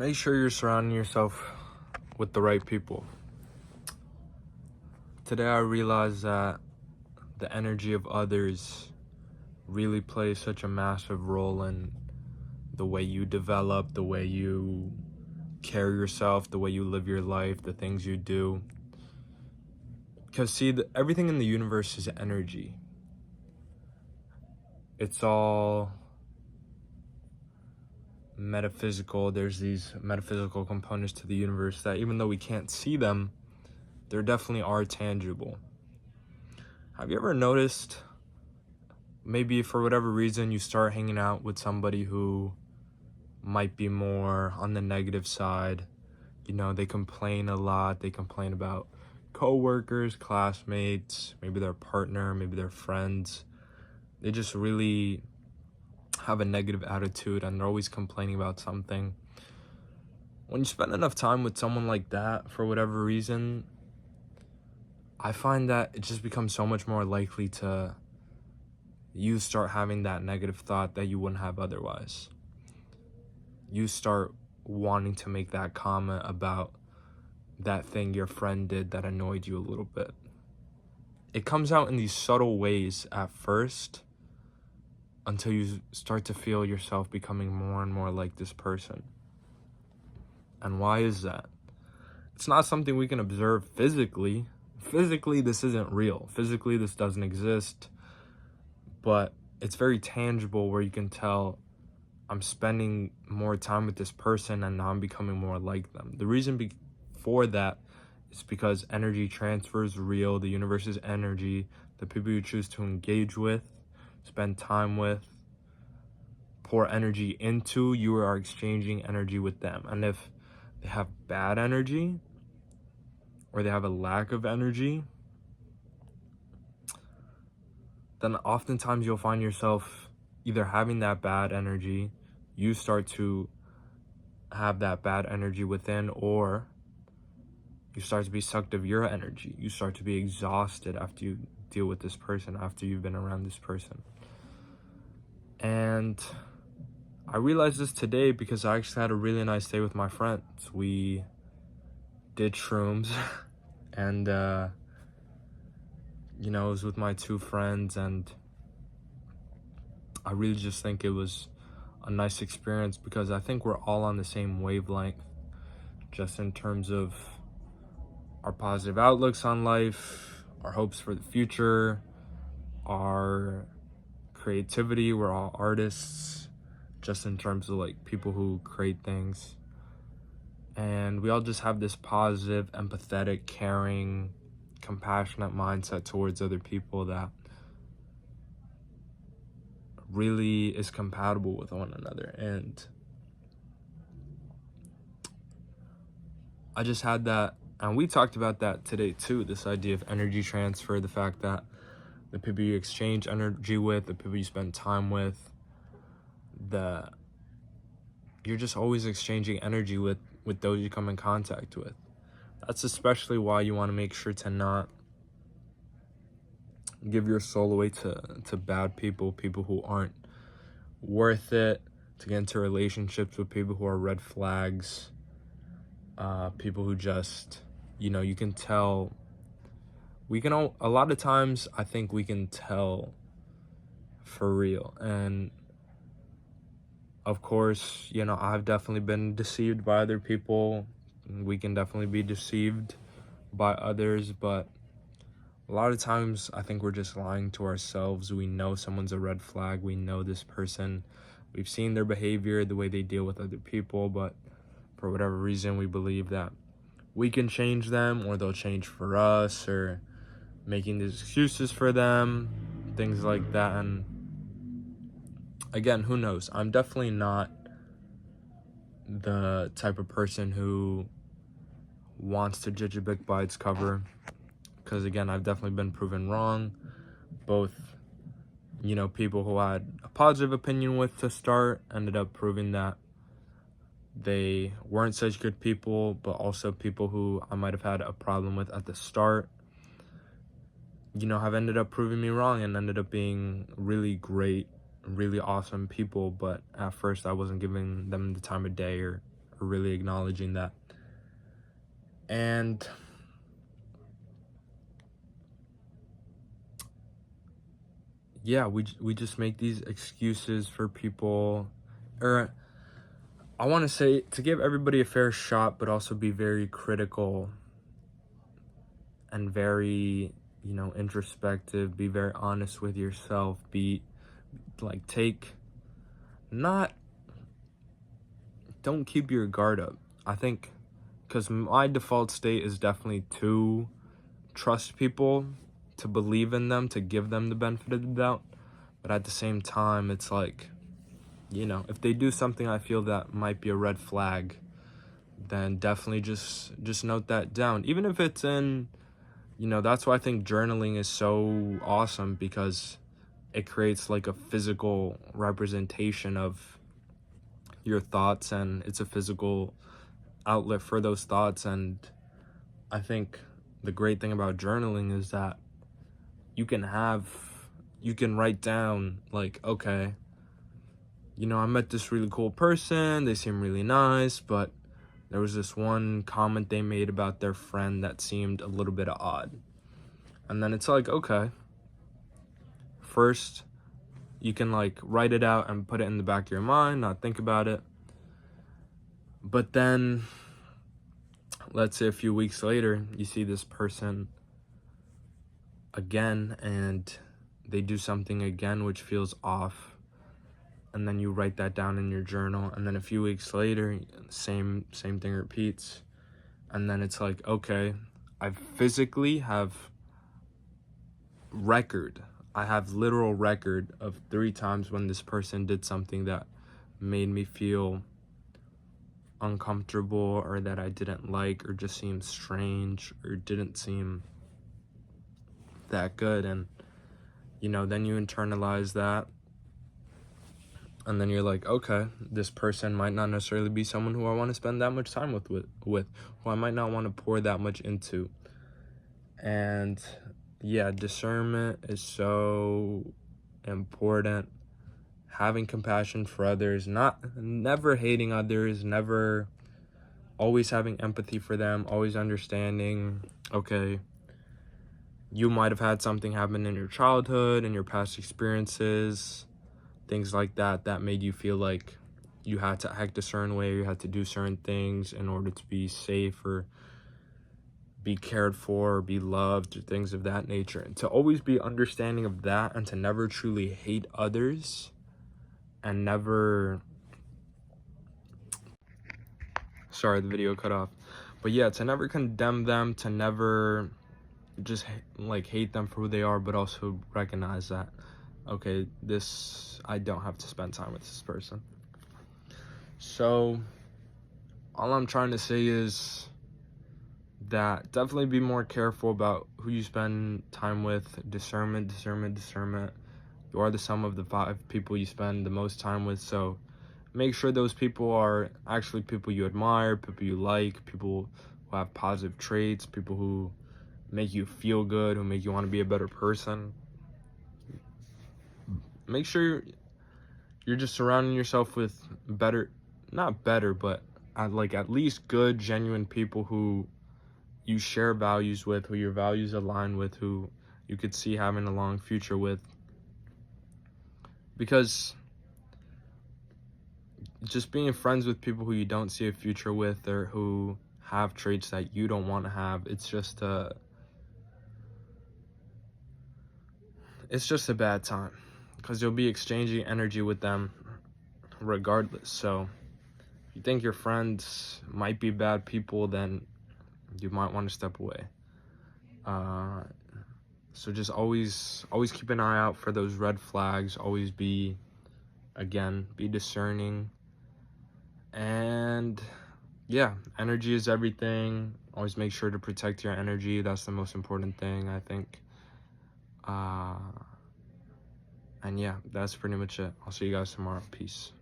Make sure you're surrounding yourself with the right people. Today I realized that the energy of others really plays such a massive role in the way you develop, the way you carry yourself, the way you live your life, the things you do. Because see, everything in the universe is energy. It's all metaphysical. There's these metaphysical components to the universe that even though we can't see them, there definitely are tangible. Have you ever noticed, maybe for whatever reason, you start hanging out with somebody who might be more on the negative side? You know, they complain a lot. They complain about coworkers, classmates, maybe their partner, maybe their friends. They just really have a negative attitude and they're always complaining about something. When you spend enough time with someone like that, for whatever reason, I find that it just becomes so much more likely to you start having that negative thought that you wouldn't have otherwise. You start wanting to make that comment about that thing your friend did that annoyed you a little bit. It comes out in these subtle ways at first until you start to feel yourself becoming more and more like this person. And why is that? It's not something we can observe physically. Physically, this isn't real. Physically, this doesn't exist. But it's very tangible where you can tell I'm spending more time with this person and now I'm becoming more like them. The reason for that is because energy transfer is real. The universe is energy. The people you choose to engage with, spend time with, pour energy into, you are exchanging energy with them. And if they have bad energy or they have a lack of energy, then oftentimes you'll find yourself either having that bad energy, you start to have that bad energy within, or you start to be sucked of your energy. You start to be exhausted after you deal with this person, after you've been around this person. And I realized this today because I actually had a really nice day with my friends. We did shrooms and it was with my two friends, and I really just think it was a nice experience because I think we're all on the same wavelength, just in terms of our positive outlooks on life, our hopes for the future, our creativity. We're all artists, just in terms of like people who create things. And we all just have this positive, empathetic, caring, compassionate mindset towards other people that really is compatible with one another. And I just had that, and we talked about that today too, this idea of energy transfer, the fact that the people you exchange energy with, the people you spend time with, you're just always exchanging energy with those you come in contact with. That's especially why you want to make sure to not give your soul away to bad people, people who aren't worth it, to get into relationships with people who are red flags, people who just, you can tell. A lot of times I think we can tell for real. And of course, I've definitely been deceived by other people. We can definitely be deceived by others, but a lot of times I think we're just lying to ourselves. We know someone's a red flag. We know this person. We've seen their behavior, the way they deal with other people, but for whatever reason, we believe that we can change them, or they'll change for us, or making these excuses for them, things like that. And again, who knows? I'm definitely not the type of person who wants to judge a book by its cover, because again, I've definitely been proven wrong. Both, people who I had a positive opinion with to start ended up proving that they weren't such good people, but also people who I might have had a problem with at the start, have ended up proving me wrong and ended up being really great, really awesome people. But at first I wasn't giving them the time of day or or really acknowledging that. And yeah, we just make these excuses for people, or I want to say, to give everybody a fair shot, but also be very critical and very, introspective, be very honest with yourself, be like, don't keep your guard up. I think, because my default state is definitely to trust people, to believe in them, to give them the benefit of the doubt. But at the same time, it's like, if they do something I feel that might be a red flag, then definitely just note that down. Even if it's in, that's why I think journaling is so awesome, because it creates like a physical representation of your thoughts, and it's a physical outlet for those thoughts. And I think the great thing about journaling is that you can write down, like, okay, I met this really cool person, they seem really nice, but there was this one comment they made about their friend that seemed a little bit odd. And then it's like, okay, first you can like write it out and put it in the back of your mind, not think about it. But then, let's say a few weeks later, you see this person again and they do something again which feels off, and then you write that down in your journal, and then a few weeks later, same thing repeats. And then it's like, okay, I physically have literal record of 3 times when this person did something that made me feel uncomfortable, or that I didn't like, or just seemed strange, or didn't seem that good. And then you internalize that, and then you're like, okay, this person might not necessarily be someone who I want to spend that much time with who I might not want to pour that much into. And yeah, discernment is so important. Having compassion for others, never hating others, always having empathy for them, always understanding, okay, you might have had something happen in your childhood, in your past experiences, things like that made you feel like you had to act a certain way, or you had to do certain things in order to be safe, or be cared for, or be loved, or things of that nature. And to always be understanding of that, and to never truly hate others, and never... Sorry, the video cut off. But yeah, to never condemn them, to never just like hate them for who they are, but also recognize that, okay, I don't have to spend time with this person. So all I'm trying to say is that definitely be more careful about who you spend time with. Discernment. You are the sum of the 5 people you spend the most time with, so make sure those people are actually people you admire, people you like, people who have positive traits, people who make you feel good, who make you want to be a better person. Make sure you're just surrounding yourself with not better, but at least good, genuine people who you share values with, who your values align with, who you could see having a long future with. Because just being friends with people who you don't see a future with, or who have traits that you don't want to have, it's just a bad time, because you'll be exchanging energy with them regardless. So if you think your friends might be bad people, then you might want to step away. So just always keep an eye out for those red flags. Always be discerning. And yeah, energy is everything. Always make sure to protect your energy. That's the most important thing, I think. And yeah, that's pretty much it. I'll see you guys tomorrow. Peace.